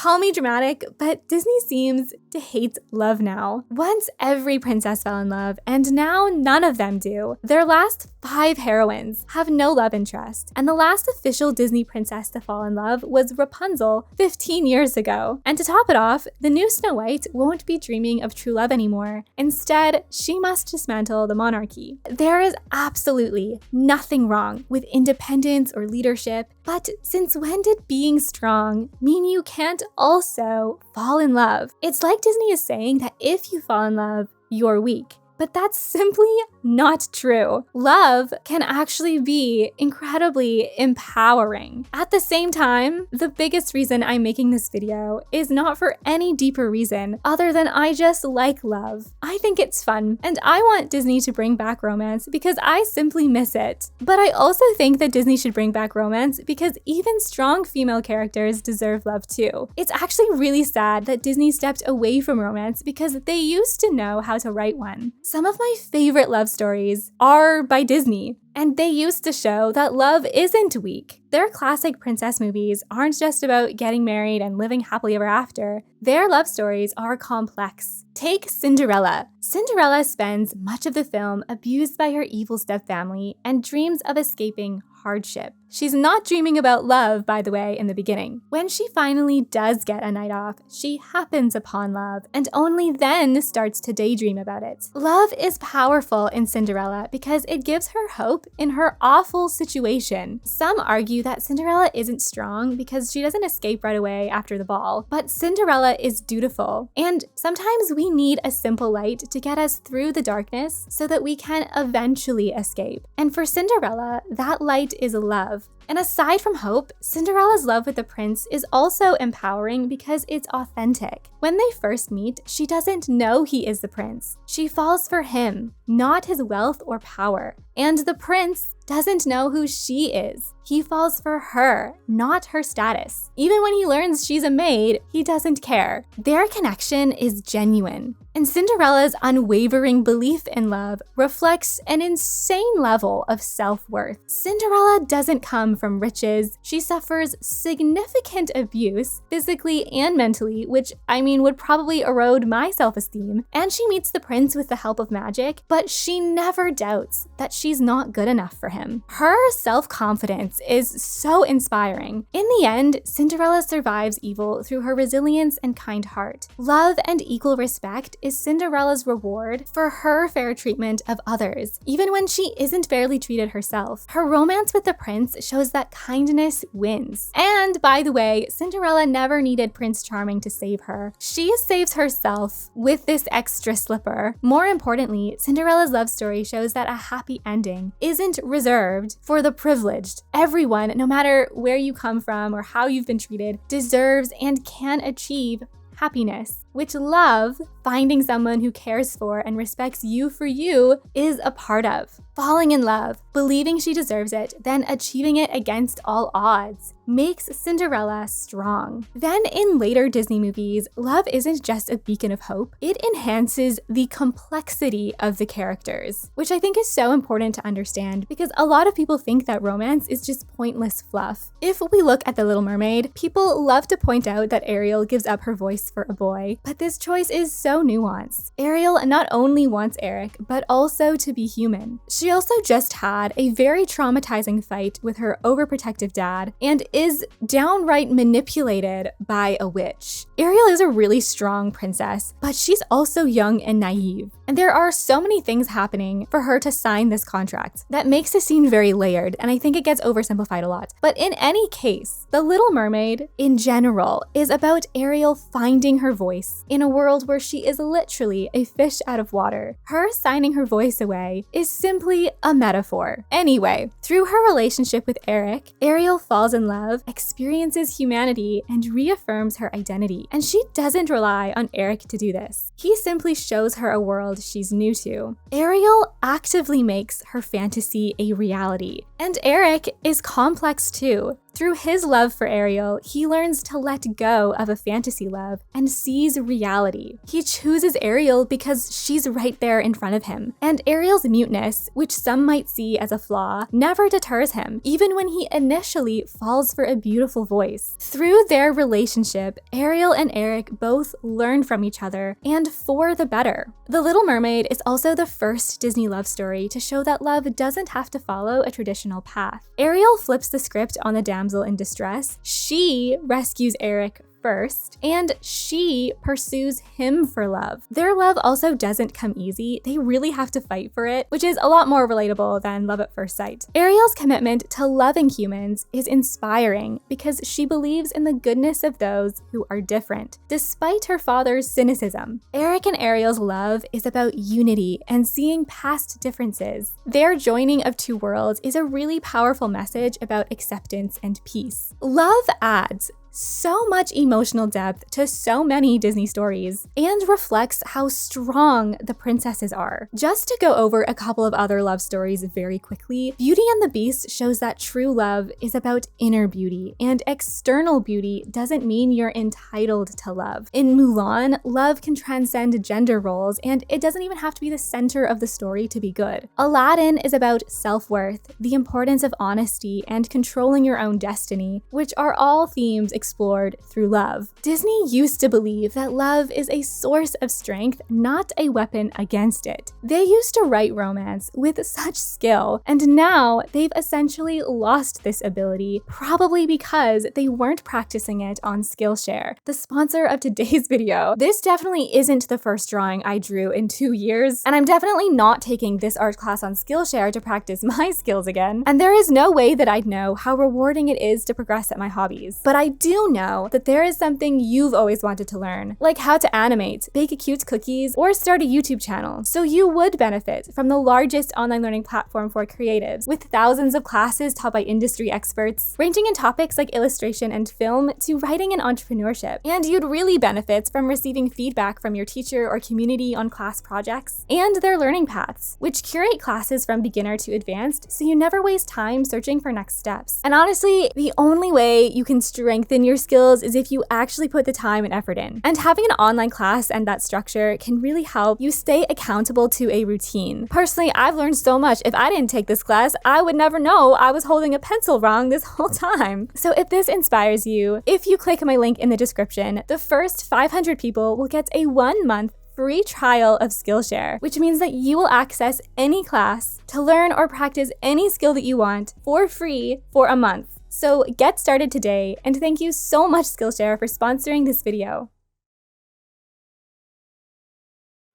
Call me dramatic, but Disney seems to hate love now. Once every princess fell in love, and now none of them do. Their last 5 heroines have no love interest, and the last official Disney princess to fall in love was Rapunzel 15 years ago. And to top it off, the new Snow White won't be dreaming of true love anymore. Instead, she must dismantle the monarchy. There is absolutely nothing wrong with independence or leadership, but since when did being strong mean you can't also fall in love? It's like Disney is saying that if you fall in love, you're weak. But that's simply not true. Love can actually be incredibly empowering. At the same time, the biggest reason I'm making this video is not for any deeper reason other than I just like love. I think it's fun, and I want Disney to bring back romance because I simply miss it. But I also think that Disney should bring back romance because even strong female characters deserve love too. It's actually really sad that Disney stepped away from romance because they used to know how to write one. Some of my favorite love stories are by Disney, and they used to show that love isn't weak. Their classic princess movies aren't just about getting married and living happily ever after. Their love stories are complex. Take Cinderella. Cinderella spends much of the film abused by her evil stepfamily and dreams of escaping hardship. She's not dreaming about love, by the way, in the beginning. When she finally does get a night off, she happens upon love and only then starts to daydream about it. Love is powerful in Cinderella because it gives her hope in her awful situation. Some argue that Cinderella isn't strong because she doesn't escape right away after the ball, but Cinderella is dutiful. And sometimes we need a simple light to get us through the darkness so that we can eventually escape. And for Cinderella, that light is love. And aside from hope, Cinderella's love with the prince is also empowering because it's authentic. When they first meet, she doesn't know he is the prince. She falls for him, not his wealth or power. And the prince doesn't know who she is. He falls for her, not her status. Even when he learns she's a maid, he doesn't care. Their connection is genuine. And Cinderella's unwavering belief in love reflects an insane level of self-worth. Cinderella doesn't come from riches. She suffers significant abuse, physically and mentally, which would probably erode my self-esteem. And she meets the prince with the help of magic, but she never doubts that she's not good enough for him. Her self-confidence is so inspiring. In the end, Cinderella survives evil through her resilience and kind heart. Love and equal respect is Cinderella's reward for her fair treatment of others, even when she isn't fairly treated herself. Her romance with the prince shows that kindness wins. And by the way, Cinderella never needed Prince Charming to save her. She saves herself with this extra slipper. More importantly, Cinderella's love story shows that a happy ending isn't reserved for the privileged. Everyone, no matter where you come from or how you've been treated, deserves and can achieve happiness, which love, finding someone who cares for and respects you for you, is a part of. Falling in love, believing she deserves it, then achieving it against all odds, makes Cinderella strong. Then in later Disney movies, love isn't just a beacon of hope, it enhances the complexity of the characters, which I think is so important to understand because a lot of people think that romance is just pointless fluff. If we look at The Little Mermaid, people love to point out that Ariel gives up her voice for a boy, but this choice is so nuanced. Ariel not only wants Eric, but also to be human. She also just had a very traumatizing fight with her overprotective dad and is downright manipulated by a witch. Ariel is a really strong princess, but she's also young and naive. And there are so many things happening for her to sign this contract that makes the scene very layered, and I think it gets oversimplified a lot. But in any case, The Little Mermaid, in general, is about Ariel finding her voice in a world where she is literally a fish out of water. Her signing her voice away is simply a metaphor. Anyway, through her relationship with Eric, Ariel falls in love, experiences humanity, and reaffirms her identity. And she doesn't rely on Eric to do this. He simply shows her a world she's new to. Ariel actively makes her fantasy a reality. And Eric is complex too. Through his love for Ariel, he learns to let go of a fantasy love and sees reality. He chooses Ariel because she's right there in front of him. And Ariel's muteness, which some might see as a flaw, never deters him, even when he initially falls for a beautiful voice. Through their relationship, Ariel and Eric both learn from each other, and for the better. The Little Mermaid is also the first Disney love story to show that love doesn't have to follow a traditional path. Ariel flips the script on the damsel in distress. She rescues Eric first, and she pursues him for love. Their love also doesn't come easy. They really have to fight for it, which is a lot more relatable than love at first sight. Ariel's commitment to loving humans is inspiring because she believes in the goodness of those who are different, despite her father's cynicism. Eric and Ariel's love is about unity and seeing past differences. Their joining of two worlds is a really powerful message about acceptance and peace. Love adds so much emotional depth to so many Disney stories and reflects how strong the princesses are. Just to go over a couple of other love stories very quickly, Beauty and the Beast shows that true love is about inner beauty, and external beauty doesn't mean you're entitled to love. In Mulan, love can transcend gender roles, and it doesn't even have to be the center of the story to be good. Aladdin is about self-worth, the importance of honesty, and controlling your own destiny, which are all themes explored through love. Disney used to believe that love is a source of strength, not a weapon against it. They used to write romance with such skill, and now they've essentially lost this ability, probably because they weren't practicing it on Skillshare, the sponsor of today's video. This definitely isn't the first drawing I drew in 2 years, and I'm definitely not taking this art class on Skillshare to practice my skills again, and there is no way that I'd know how rewarding it is to progress at my hobbies. But I do know that there is something you've always wanted to learn, like how to animate, bake cute cookies, or start a YouTube channel. So you would benefit from the largest online learning platform for creatives, with thousands of classes taught by industry experts, ranging in topics like illustration and film to writing and entrepreneurship. And you'd really benefit from receiving feedback from your teacher or community on class projects, and their learning paths, which curate classes from beginner to advanced, so you never waste time searching for next steps. And honestly, the only way you can strengthen your skills is if you actually put the time and effort in. And having an online class and that structure can really help you stay accountable to a routine. Personally, I've learned so much. If I didn't take this class, I would never know I was holding a pencil wrong this whole time. So if this inspires you, if you click my link in the description, the first 500 people will get a 1-month free trial of Skillshare, which means that you will access any class to learn or practice any skill that you want for free for a month. So get started today, and thank you so much Skillshare for sponsoring this video.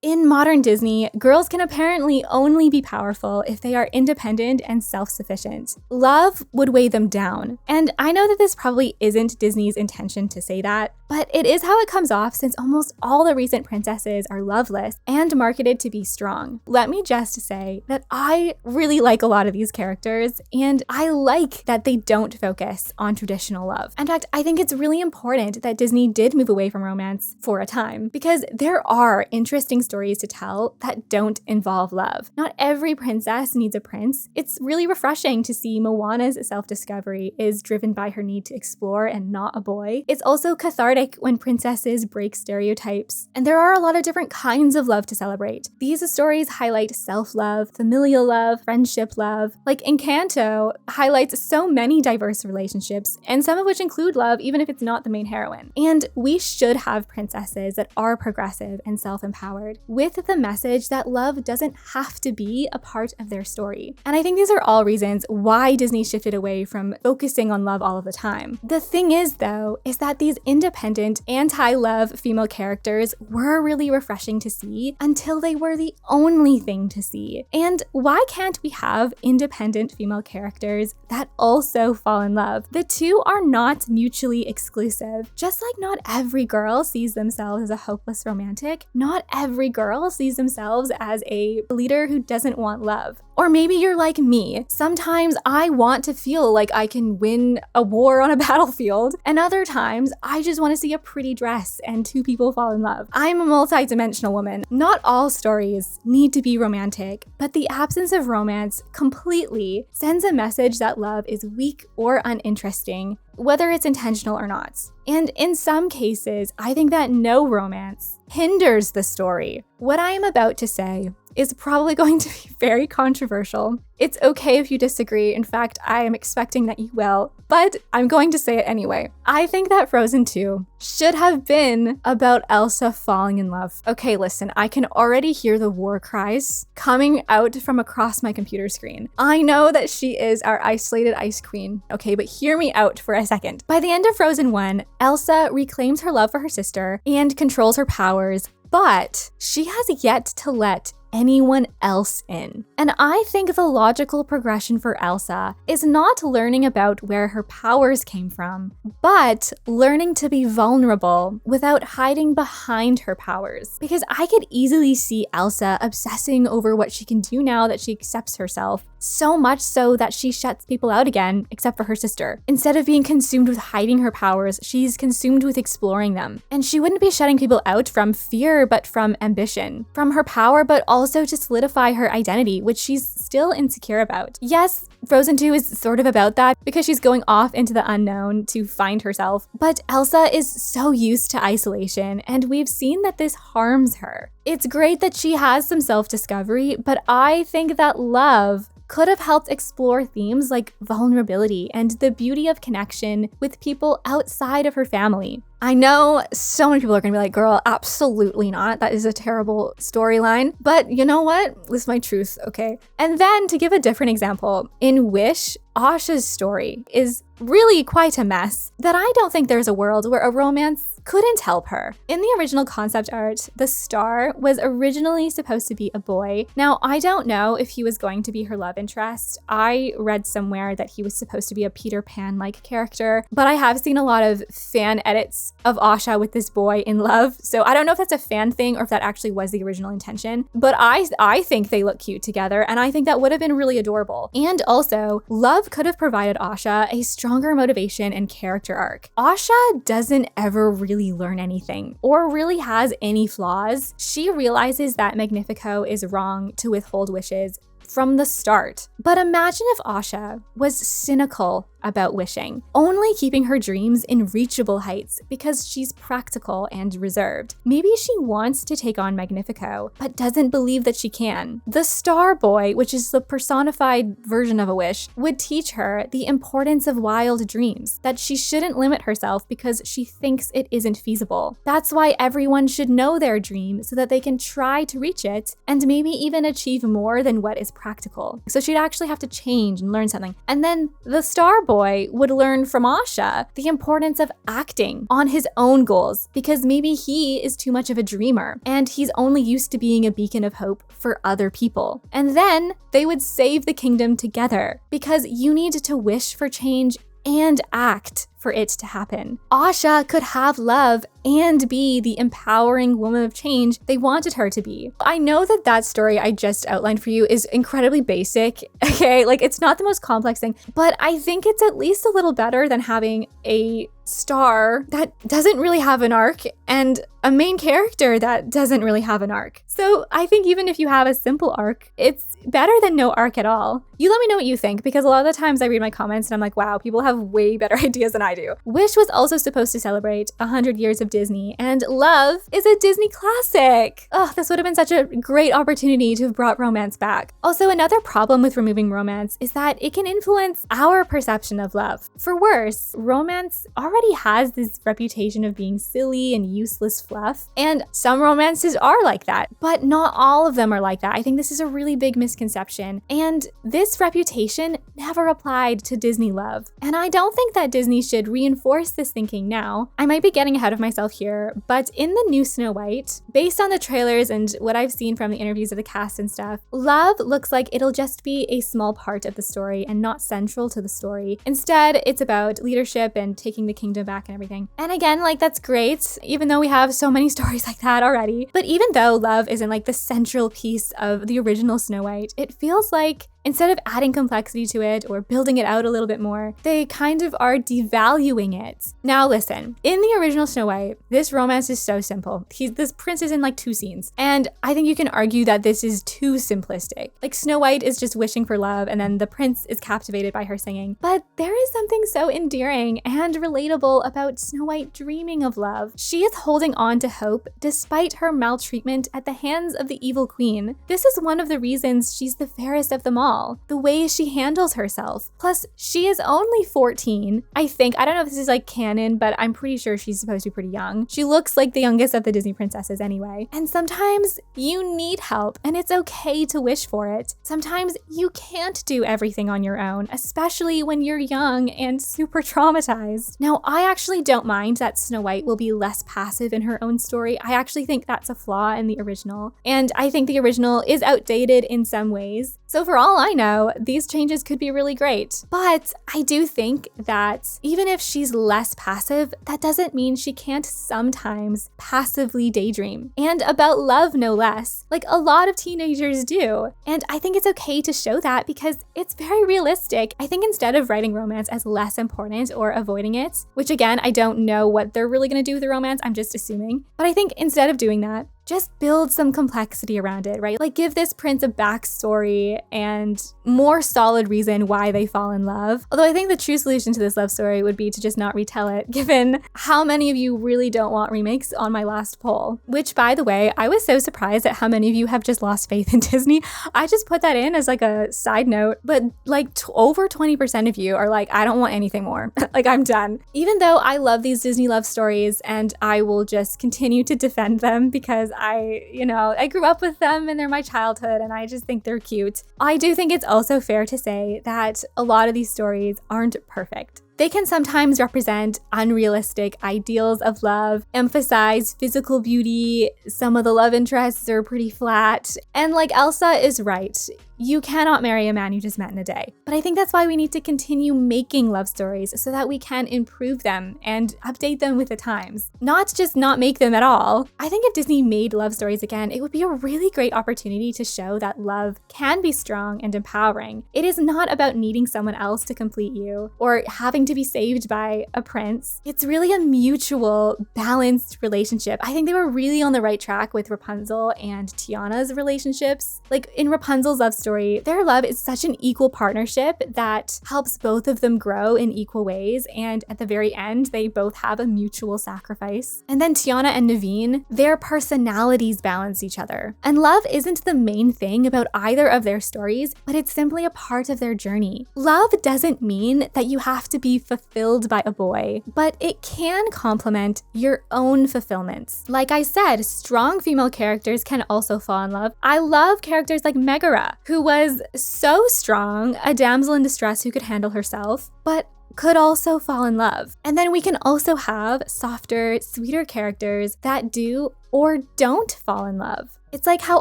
In modern Disney, girls can apparently only be powerful if they are independent and self-sufficient. Love would weigh them down. And I know that this probably isn't Disney's intention to say that, but it is how it comes off since almost all the recent princesses are loveless and marketed to be strong. Let me just say that I really like a lot of these characters, and I like that they don't focus on traditional love. In fact, I think it's really important that Disney did move away from romance for a time, because there are interesting stories to tell that don't involve love. Not every princess needs a prince. It's really refreshing to see Moana's self-discovery is driven by her need to explore and not a boy. It's also cathartic when princesses break stereotypes. And there are a lot of different kinds of love to celebrate. These stories highlight self-love, familial love, friendship love. Like Encanto highlights so many diverse relationships, and some of which include love even if it's not the main heroine. And we should have princesses that are progressive and self-empowered, with the message that love doesn't have to be a part of their story. And I think these are all reasons why Disney shifted away from focusing on love all of the time. The thing is, though, is that these independent, anti-love female characters were really refreshing to see until they were the only thing to see. And why can't we have independent female characters that also fall in love? The two are not mutually exclusive. Just like not every girl sees themselves as a hopeless romantic, not every girl sees themselves as a leader who doesn't want love. Or maybe you're like me. Sometimes I want to feel like I can win a war on a battlefield, and other times I just want to to see a pretty dress and two people fall in love. I'm a multi-dimensional woman. Not all stories need to be romantic, but the absence of romance completely sends a message that love is weak or uninteresting, whether it's intentional or not. And in some cases, I think that no romance hinders the story. What I am about to say is probably going to be very controversial. It's okay if you disagree. In fact, I am expecting that you will, but I'm going to say it anyway. I think that Frozen 2 should have been about Elsa falling in love. Okay, listen, I can already hear the war cries coming out from across my computer screen. I know that she is our isolated ice queen, okay, but hear me out for a second. By the end of Frozen 1, Elsa reclaims her love for her sister and controls her powers, but she has yet to let anyone else in. And I think the logical progression for Elsa is not learning about where her powers came from, but learning to be vulnerable without hiding behind her powers. Because I could easily see Elsa obsessing over what she can do now that she accepts herself, so much so that she shuts people out again, except for her sister. Instead of being consumed with hiding her powers, she's consumed with exploring them. And she wouldn't be shutting people out from fear, but from ambition. From her power, but also to solidify her identity, which she's still insecure about. Yes, Frozen 2 is sort of about that because she's going off into the unknown to find herself, but Elsa is so used to isolation, and we've seen that this harms her. It's great that she has some self-discovery, but I think that love could have helped explore themes like vulnerability and the beauty of connection with people outside of her family. I know so many people are gonna be like, girl, absolutely not. That is a terrible storyline. But you know what? This is my truth, okay? And then to give a different example, in Wish, Asha's story is really quite a mess that I don't think there's a world where a romance couldn't help her. In the original concept art, the star was originally supposed to be a boy. Now, I don't know if he was going to be her love interest. I read somewhere that he was supposed to be a Peter Pan-like character, but I have seen a lot of fan edits of Asha with this boy in love. So I don't know if that's a fan thing or if that actually was the original intention, but I think they look cute together, and I think that would have been really adorable. And also, love could have provided Asha a stronger motivation and character arc. Asha doesn't ever really learn anything or really has any flaws. She realizes that Magnifico is wrong to withhold wishes from the start. But imagine if Asha was cynical about wishing, only keeping her dreams in reachable heights because she's practical and reserved. Maybe she wants to take on Magnifico, but doesn't believe that she can. The Star Boy, which is the personified version of a wish, would teach her the importance of wild dreams, that she shouldn't limit herself because she thinks it isn't feasible. That's why everyone should know their dream so that they can try to reach it and maybe even achieve more than what is practical. So she'd actually have to change and learn something. And then the Star Boy would learn from Asha the importance of acting on his own goals because maybe he is too much of a dreamer and he's only used to being a beacon of hope for other people. And then they would save the kingdom together because you need to wish for change and act for it to happen. Asha could have love and be the empowering woman of change they wanted her to be. I know that that story I just outlined for you is incredibly basic, okay? Like, it's not the most complex thing, but I think it's at least a little better than having a star that doesn't really have an arc and a main character that doesn't really have an arc. So I think even if you have a simple arc, it's better than no arc at all. You let me know what you think, because a lot of the times I read my comments and I'm like, wow, people have way better ideas than I do. Wish was also supposed to celebrate 100 years of Disney, and Love is a Disney classic. Ugh, this would have been such a great opportunity to have brought romance back. Also, another problem with removing romance is that it can influence our perception of love. For worse, romance already has this reputation of being silly and useless fluff, and some romances are like that, but not all of them are like that. I think this is a really big misconception, and this reputation never applied to Disney love. And I don't think that Disney should reinforce this thinking now. I might be getting ahead of myself here, but in the new Snow White, based on the trailers and what I've seen from the interviews of the cast and stuff, love looks like it'll just be a small part of the story and not central to the story. Instead, it's about leadership and taking the kingdom back and everything. And again, like, that's great, even though we have so many stories like that already. But even though love isn't like the central piece of the original Snow White, it feels like Instead of adding complexity to it or building it out a little bit more, they kind of are devaluing it. Now listen, in the original Snow White, this romance is so simple. This prince is in like 2 scenes. And I think you can argue that this is too simplistic. Like Snow White is just wishing for love and then the prince is captivated by her singing. But there is something so endearing and relatable about Snow White dreaming of love. She is holding on to hope despite her maltreatment at the hands of the evil queen. This is one of the reasons she's the fairest of them all, the way she handles herself. Plus, she is only 14, I think. I don't know if this is like canon, but I'm pretty sure she's supposed to be pretty young. She looks like the youngest of the Disney princesses anyway. And sometimes you need help and it's okay to wish for it. Sometimes you can't do everything on your own, especially when you're young and super traumatized. Now, I actually don't mind that Snow White will be less passive in her own story. I actually think that's a flaw in the original. And I think the original is outdated in some ways. So for all I know, these changes could be really great. But I do think that even if she's less passive, that doesn't mean she can't sometimes passively daydream. And about love, no less, like a lot of teenagers do. And I think it's okay to show that because it's very realistic. I think instead of writing romance as less important or avoiding it, which again, I don't know what they're really gonna do with the romance, I'm just assuming. But I think instead of doing that, just build some complexity around it, right? Like give this prince a backstory and more solid reason why they fall in love. Although I think the true solution to this love story would be to just not retell it, given how many of you really don't want remakes on my last poll. Which, by the way, I was so surprised at how many of you have just lost faith in Disney. I just put that in as like a side note, but like over 20% of you are like, I don't want anything more. Like I'm done. Even though I love these Disney love stories and I will just continue to defend them because I grew up with them and they're my childhood and I just think they're cute. I do think it's also fair to say that a lot of these stories aren't perfect. They can sometimes represent unrealistic ideals of love, emphasize physical beauty, some of the love interests are pretty flat, and like Elsa is right. You cannot marry a man you just met in a day. But I think that's why we need to continue making love stories so that we can improve them and update them with the times. Not just not make them at all. I think if Disney made love stories again, it would be a really great opportunity to show that love can be strong and empowering. It is not about needing someone else to complete you or having to be saved by a prince. It's really a mutual, balanced relationship. I think they were really on the right track with Rapunzel and Tiana's relationships. Like in Rapunzel's love story, their love is such an equal partnership that helps both of them grow in equal ways, and at the very end, they both have a mutual sacrifice. And then Tiana and Naveen, their personalities balance each other. And love isn't the main thing about either of their stories, but it's simply a part of their journey. Love doesn't mean that you have to be fulfilled by a boy, but it can complement your own fulfillments. Like I said, strong female characters can also fall in love. I love characters like Megara, who was so strong, a damsel in distress who could handle herself, but could also fall in love. And then we can also have softer, sweeter characters that do or don't fall in love. It's like how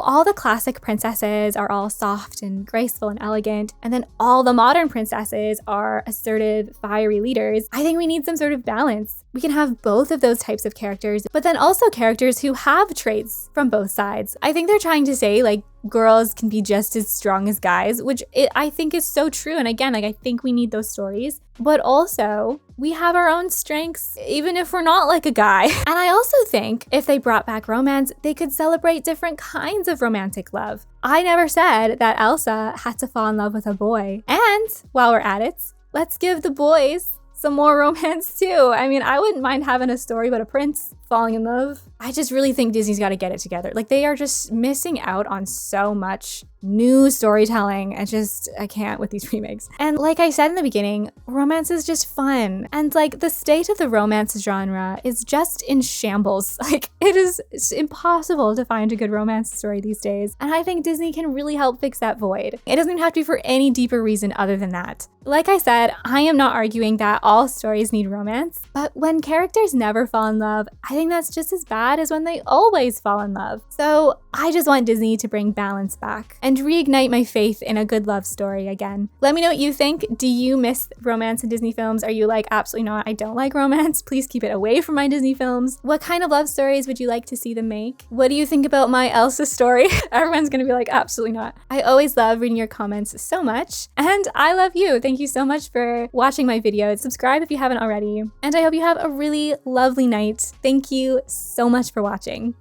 all the classic princesses are all soft and graceful and elegant, and then all the modern princesses are assertive, fiery leaders. I think we need some sort of balance. We can have both of those types of characters, but then also characters who have traits from both sides. I think they're trying to say like girls can be just as strong as guys, which I think is so true. And again, like I think we need those stories, but also we have our own strengths, even if we're not like a guy. And I also think if they brought back romance, they could celebrate different kinds of romantic love. I never said that Elsa had to fall in love with a boy. And while we're at it, let's give the boys some more romance too. I mean, I wouldn't mind having a story about a prince falling in love. I just really think Disney's got to get it together. Like they are just missing out on so much new storytelling. I can't with these remakes. And like I said in the beginning, romance is just fun. And like the state of the romance genre is just in shambles. Like it's impossible to find a good romance story these days. And I think Disney can really help fix that void. It doesn't even have to be for any deeper reason other than that. Like I said, I am not arguing that all stories need romance, but when characters never fall in love, I think that's just as bad as when they always fall in love. So I just want Disney to bring balance back and reignite my faith in a good love story again. Let me know what you think. Do you miss romance in Disney films? Are you like, absolutely not, I don't like romance. Please keep it away from my Disney films. What kind of love stories would you like to see them make? What do you think about my Elsa story? Everyone's gonna be like, absolutely not. I always love reading your comments so much, and I love you. Thank you so much for watching my videos. Subscribe if you haven't already, and I hope you have a really lovely night. Thank you so much for watching.